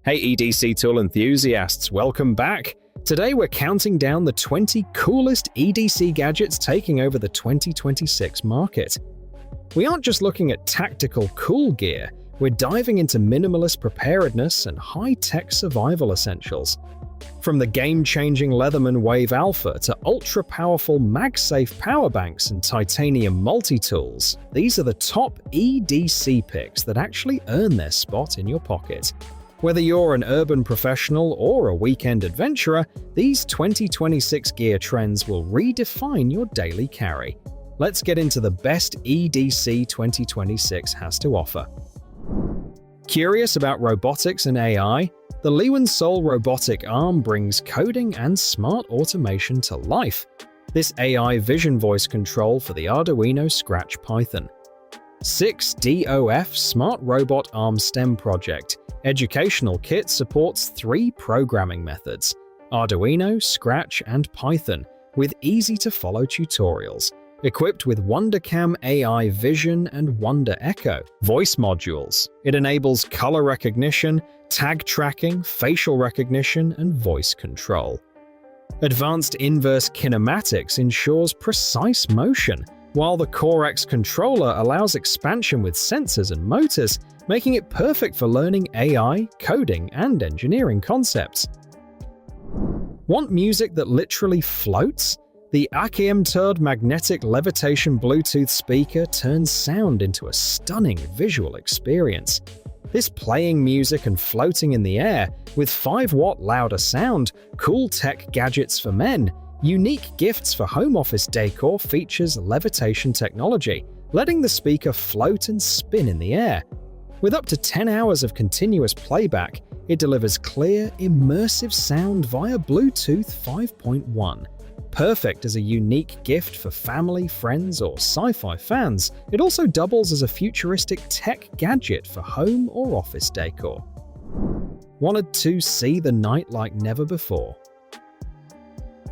Hey EDC tool enthusiasts, welcome back! Today we're counting down the 20 coolest EDC gadgets taking over the 2026 market. We aren't just looking at tactical cool gear, we're diving into minimalist preparedness and high-tech survival essentials. From the game-changing Leatherman Wave Alpha to ultra-powerful MagSafe power banks and titanium multi-tools, these are the top EDC picks that actually earn their spot in your pocket. Whether you're an urban professional or a weekend adventurer, these 2026 gear trends will redefine your daily carry. Let's get into the best EDC 2026 has to offer. Curious about robotics and AI? The LewanSoul robotic arm brings coding and smart automation to life. This AI vision voice control for the Arduino Scratch Python. 6DOF Smart Robot Arm STEM Project. Educational kit supports 3 programming methods: Arduino, Scratch, and Python, with easy-to-follow tutorials. Equipped with WonderCam AI Vision and Wonder Echo voice modules, it enables color recognition, tag tracking, facial recognition, and voice control. Advanced inverse kinematics ensures precise motion, while the CoreX controller allows expansion with sensors and motors, making it perfect for learning AI, coding, and engineering concepts. Want music that literally floats? The AKMTRD magnetic levitation Bluetooth speaker turns sound into a stunning visual experience. This playing music and floating in the air, with 5-watt louder sound, cool tech gadgets for men, unique gifts for home office decor features levitation technology, letting the speaker float and spin in the air. With up to 10 hours of continuous playback, it delivers clear, immersive sound via Bluetooth 5.1. Perfect as a unique gift for family, friends, or sci-fi fans, it also doubles as a futuristic tech gadget for home or office decor. Wanted to see the night like never before?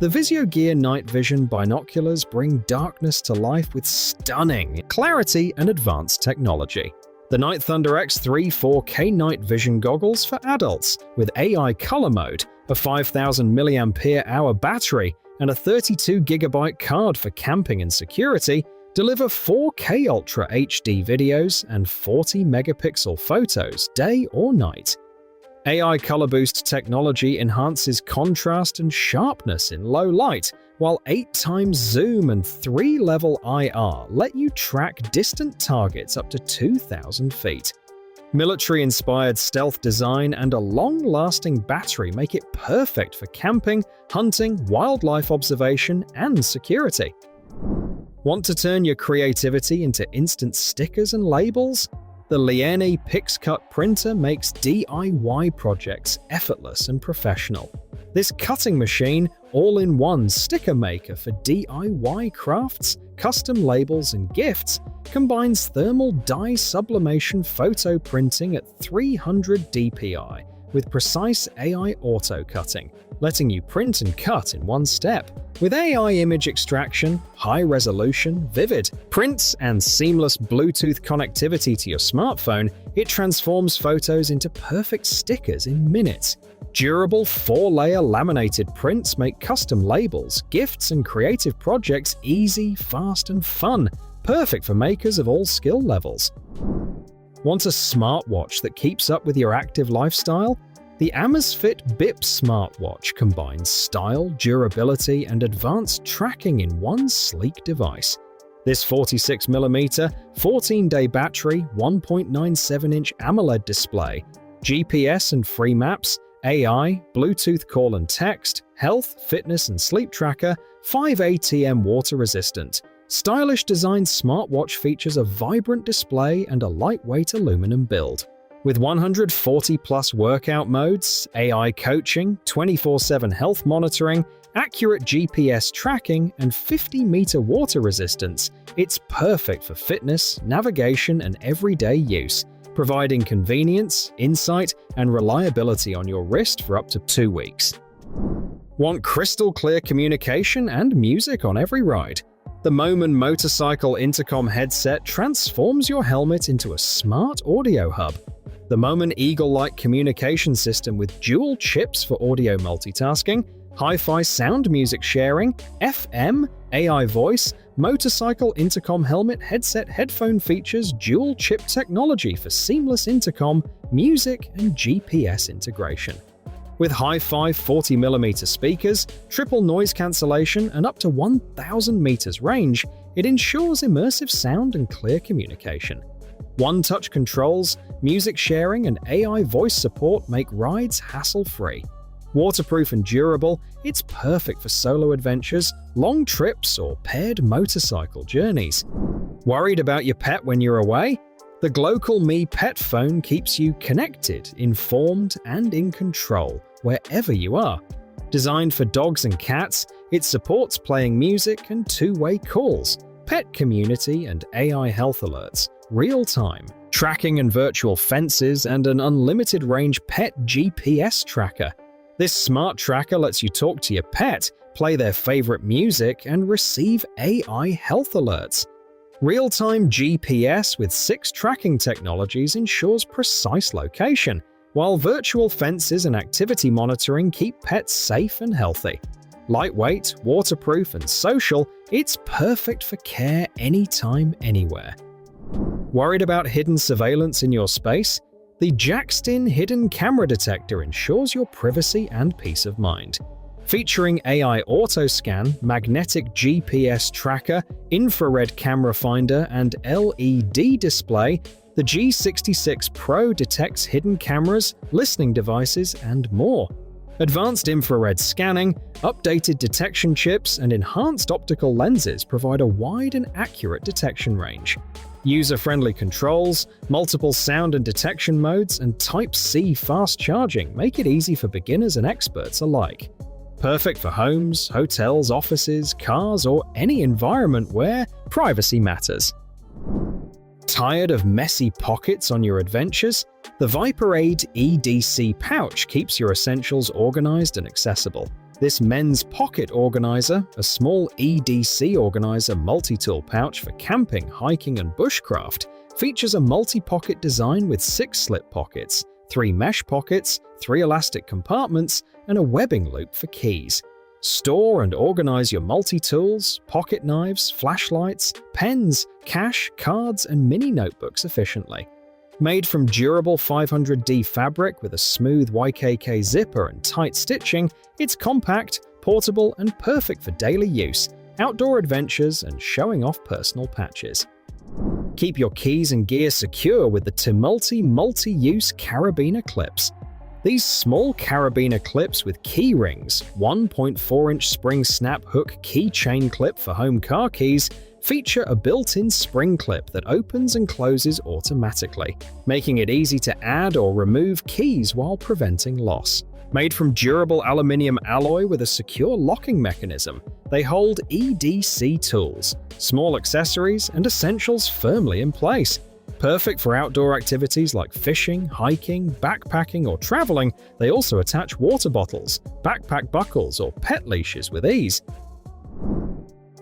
The Visiogear night vision binoculars bring darkness to life with stunning clarity and advanced technology. The Night Thunder X3 4K night vision goggles for adults with AI color mode, a 5000 mAh battery, and a 32GB card for camping and security deliver 4K Ultra HD videos and 40 megapixel photos day or night. AI Color Boost technology enhances contrast and sharpness in low light, while 8x zoom and 3-level IR let you track distant targets up to 2,000 feet. Military-inspired stealth design and a long-lasting battery make it perfect for camping, hunting, wildlife observation, and security. Want to turn your creativity into instant stickers and labels? The Liene PixCut printer makes DIY projects effortless and professional. This cutting machine, all-in-one sticker maker for DIY crafts, custom labels, and gifts, combines thermal dye sublimation photo printing at 300 dpi with precise AI auto-cutting, letting you print and cut in one step. With AI image extraction, high resolution, vivid prints, and seamless Bluetooth connectivity to your smartphone, it transforms photos into perfect stickers in minutes. Durable 4-layer laminated prints make custom labels, gifts, and creative projects easy, fast, and fun, perfect for makers of all skill levels. Want a smartwatch that keeps up with your active lifestyle? The Amazfit BIP smartwatch combines style, durability, and advanced tracking in one sleek device. This 46mm, 14-day battery, 1.97-inch AMOLED display, GPS and free maps, AI, Bluetooth call and text, health, fitness and sleep tracker, 5 ATM water resistant. Stylish design smartwatch features a vibrant display and a lightweight aluminum build. With 140+ workout modes, AI coaching, 24/7 health monitoring, accurate GPS tracking, and 50-meter water resistance, it's perfect for fitness, navigation, and everyday use, providing convenience, insight, and reliability on your wrist for up to 2 weeks. Want crystal clear communication and music on every ride? The Moman motorcycle intercom headset transforms your helmet into a smart audio hub. The Moman Eagle-like communication system with dual chips for audio multitasking, hi-fi sound music sharing, FM, AI voice, motorcycle intercom helmet headset headphone features dual chip technology for seamless intercom, music, and GPS integration. With hi-fi 40mm speakers, triple noise cancellation, and up to 1,000 meters range, it ensures immersive sound and clear communication. One-touch controls, music sharing, and AI voice support make rides hassle-free. Waterproof and durable, it's perfect for solo adventures, long trips, or paired motorcycle journeys. Worried about your pet when you're away? The GlocalMe PetPhone keeps you connected, informed, and in control wherever you are. Designed for dogs and cats, it supports playing music and two-way calls, pet community and AI health alerts, real-time tracking and virtual fences, and an unlimited range pet GPS tracker. This smart tracker lets you talk to your pet, play their favorite music, and receive AI health alerts. Real-time GPS with 6 tracking technologies ensures precise location, while virtual fences and activity monitoring keep pets safe and healthy. Lightweight, waterproof, and social, it's perfect for care anytime, anywhere. Worried about hidden surveillance in your space? The Jaxtin hidden camera detector ensures your privacy and peace of mind. Featuring AI auto scan, magnetic GPS tracker, infrared camera finder, and LED display, the G66 Pro detects hidden cameras, listening devices, and more. Advanced infrared scanning, updated detection chips, and enhanced optical lenses provide a wide and accurate detection range. User-friendly controls, multiple sound and detection modes, and Type-C fast charging make it easy for beginners and experts alike. Perfect for homes, hotels, offices, cars, or any environment where privacy matters. Tired of messy pockets on your adventures? The Viperade EDC pouch keeps your essentials organized and accessible. This men's pocket organizer, a small EDC organizer multi-tool pouch for camping, hiking, and bushcraft, features a multi-pocket design with 6 slip pockets, 3 mesh pockets, 3 elastic compartments, and a webbing loop for keys. Store and organize your multi-tools, pocket knives, flashlights, pens, cash, cards, and mini notebooks efficiently. Made from durable 500D fabric with a smooth YKK zipper and tight stitching, it's compact, portable, and perfect for daily use, outdoor adventures, and showing off personal patches. Keep your keys and gear secure with the Timulti multi-use Carabiner clips. These small Carabiner clips with key rings, 1.4-inch spring snap hook keychain clip for home car keys, feature a built-in spring clip that opens and closes automatically, making it easy to add or remove keys while preventing loss. Made from durable aluminium alloy with a secure locking mechanism, they hold EDC tools, small accessories, and essentials firmly in place. Perfect for outdoor activities like fishing, hiking, backpacking, or traveling, they also attach water bottles, backpack buckles, or pet leashes with ease.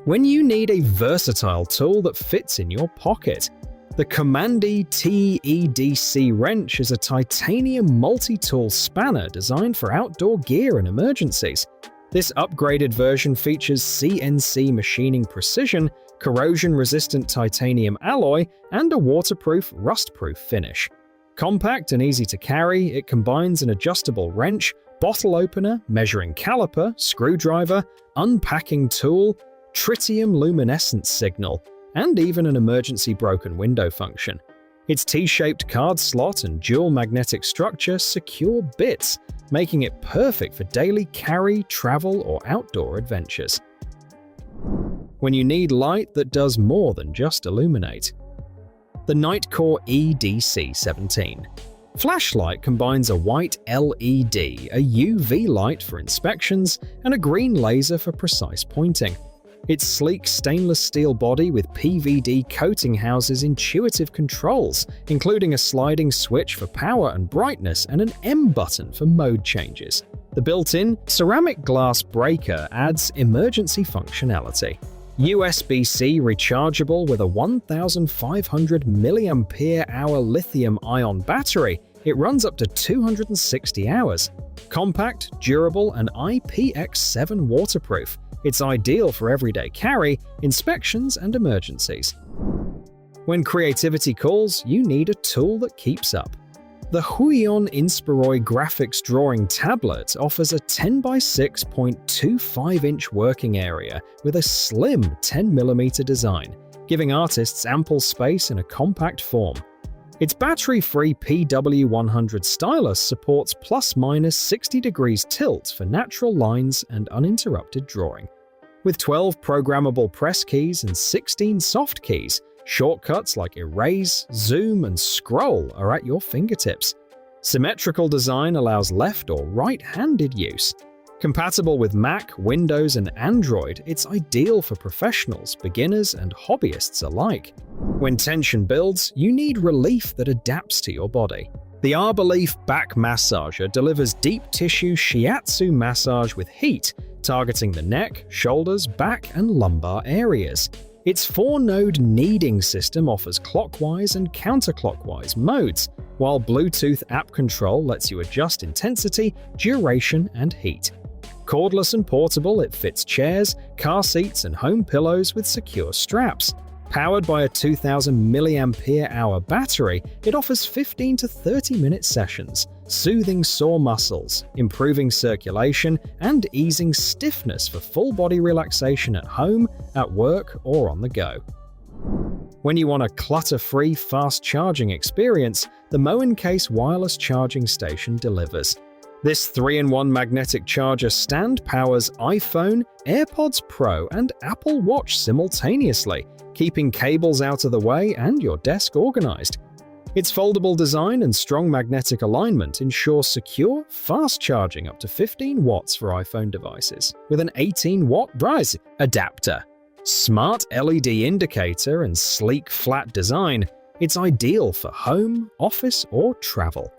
When you need a versatile tool that fits in your pocket, the Comandi Ti EDC Wrench is a titanium multi-tool spanner designed for outdoor gear and emergencies. This upgraded version features CNC machining precision, corrosion-resistant titanium alloy, and a waterproof, rust-proof finish. Compact and easy to carry, it combines an adjustable wrench, bottle opener, measuring caliper, screwdriver, unpacking tool, tritium luminescence signal, and even an emergency broken window function. Its T-shaped card slot and dual magnetic structure secure bits, making it perfect for daily carry, travel, or outdoor adventures. When you need light that does more than just illuminate. The Nitecore EDC17. Flashlight combines a white LED, a UV light for inspections, and a green laser for precise pointing. Its sleek stainless steel body with PVD coating houses intuitive controls, including a sliding switch for power and brightness and an M button for mode changes. The built-in ceramic glass breaker adds emergency functionality. USB-C rechargeable with a 1,500 mAh lithium-ion battery, it runs up to 260 hours. Compact, durable, and IPX7 waterproof. It's ideal for everyday carry, inspections, and emergencies. When creativity calls, you need a tool that keeps up. The Huion Inspiroy graphics drawing tablet offers a 10 by 6.25-inch working area with a slim 10mm design, giving artists ample space in a compact form. Its battery-free PW100 stylus supports ±60 degrees tilt for natural lines and uninterrupted drawing. With 12 programmable press keys and 16 soft keys, shortcuts like erase, zoom, and scroll are at your fingertips. Symmetrical design allows left or right-handed use. Compatible with Mac, Windows, and Android, it's ideal for professionals, beginners, and hobbyists alike. When tension builds, you need relief that adapts to your body. The Arboleaf back massager delivers deep tissue shiatsu massage with heat, targeting the neck, shoulders, back, and lumbar areas. Its 4-node kneading system offers clockwise and counterclockwise modes, while Bluetooth app control lets you adjust intensity, duration, and heat. Cordless and portable, it fits chairs, car seats, and home pillows with secure straps. Powered by a 2000 mAh battery, it offers 15 to 30-minute sessions, soothing sore muscles, improving circulation, and easing stiffness for full-body relaxation at home, at work, or on the go. When you want a clutter-free, fast-charging experience, the Moencase wireless charging station delivers. This 3-in-1 magnetic charger stand powers iPhone, AirPods Pro, and Apple Watch simultaneously, keeping cables out of the way and your desk organized. Its foldable design and strong magnetic alignment ensure secure, fast charging up to 15 watts for iPhone devices, with an 18-watt Bryce adapter. Smart LED indicator and sleek flat design, it's ideal for home, office, or travel.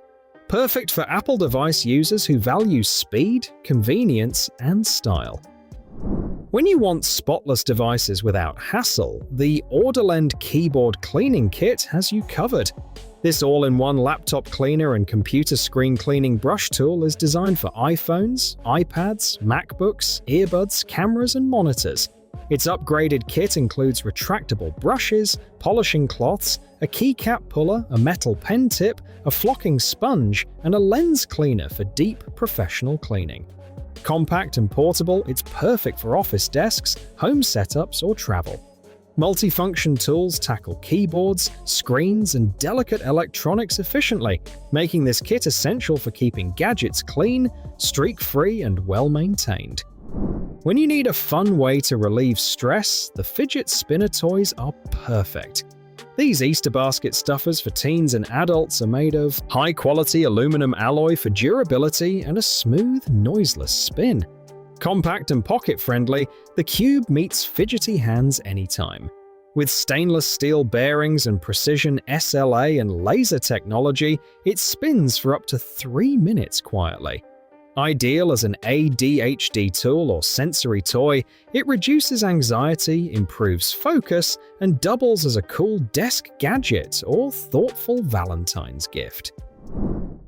Perfect for Apple device users who value speed, convenience, and style. When you want spotless devices without hassle, the Orderland Keyboard Cleaning Kit has you covered. This all-in-one laptop cleaner and computer screen cleaning brush tool is designed for iPhones, iPads, MacBooks, earbuds, cameras, and monitors. Its upgraded kit includes retractable brushes, polishing cloths, a keycap puller, a metal pen tip, a flocking sponge, and a lens cleaner for deep, professional cleaning. Compact and portable, it's perfect for office desks, home setups, or travel. Multifunction tools tackle keyboards, screens, and delicate electronics efficiently, making this kit essential for keeping gadgets clean, streak-free, and well-maintained. When you need a fun way to relieve stress, the fidget spinner toys are perfect. These Easter basket stuffers for teens and adults are made of high-quality aluminum alloy for durability and a smooth, noiseless spin. Compact and pocket-friendly, the Cube meets fidgety hands anytime. With stainless steel bearings and precision SLA and laser technology, it spins for up to 3 minutes quietly. Ideal as an ADHD tool or sensory toy, it reduces anxiety, improves focus, and doubles as a cool desk gadget or thoughtful Valentine's gift.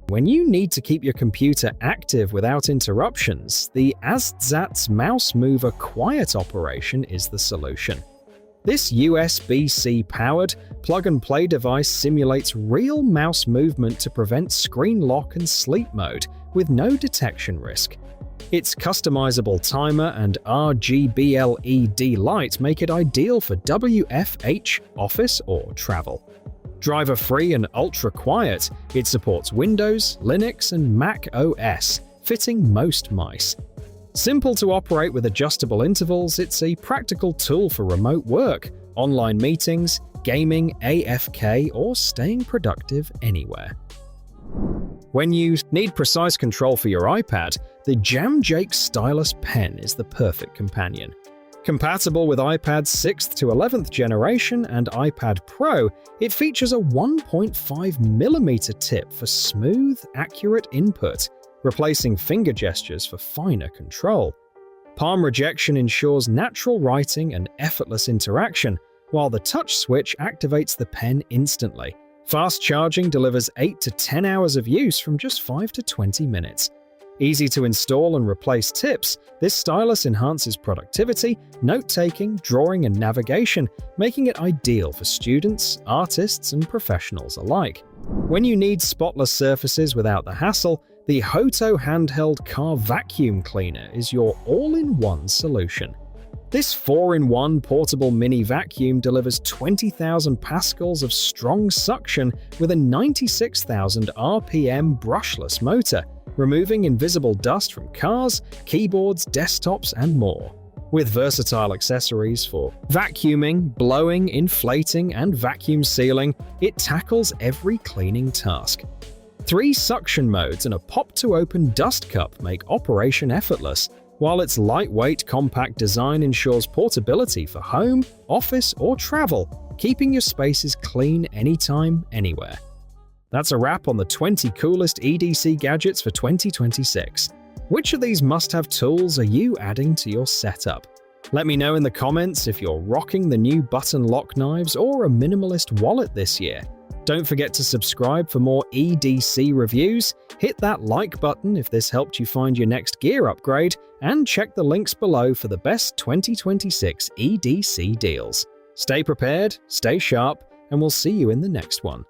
When you need to keep your computer active without interruptions, the ASTZAT's Mouse Mover Quiet operation is the solution. This USB-C powered, plug-and-play device simulates real mouse movement to prevent screen lock and sleep mode, with no detection risk. Its customizable timer and RGB LED light make it ideal for WFH, office, or travel. Driver-free and ultra-quiet, it supports Windows, Linux, and Mac OS, fitting most mice. Simple to operate with adjustable intervals, it's a practical tool for remote work, online meetings, gaming, AFK, or staying productive anywhere. When you need precise control for your iPad, the Jamjake Stylus Pen is the perfect companion. Compatible with iPad's 6th to 11th generation and iPad Pro, it features a 1.5mm tip for smooth, accurate input, replacing finger gestures for finer control. Palm rejection ensures natural writing and effortless interaction, while the touch switch activates the pen instantly, Fast charging delivers 8 to 10 hours of use from just 5 to 20 minutes. Easy to install and replace tips, this stylus enhances productivity, note-taking, drawing, and navigation, making it ideal for students, artists, and professionals alike. When you need spotless surfaces without the hassle, the Hoto handheld car vacuum cleaner is your all-in-one solution. This 4-in-1 portable mini vacuum delivers 20,000 pascals of strong suction with a 96,000 RPM brushless motor, removing invisible dust from cars, keyboards, desktops, and more. With versatile accessories for vacuuming, blowing, inflating, and vacuum sealing, it tackles every cleaning task. 3 suction modes and a pop-to-open dust cup make operation effortless, while its lightweight, compact design ensures portability for home, office, or travel, keeping your spaces clean anytime, anywhere. That's a wrap on the 20 coolest EDC gadgets for 2026. Which of these must-have tools are you adding to your setup? Let me know in the comments if you're rocking the new button lock knives or a minimalist wallet this year. Don't forget to subscribe for more EDC reviews, hit that like button if this helped you find your next gear upgrade, and check the links below for the best 2026 EDC deals. Stay prepared, stay sharp, and we'll see you in the next one.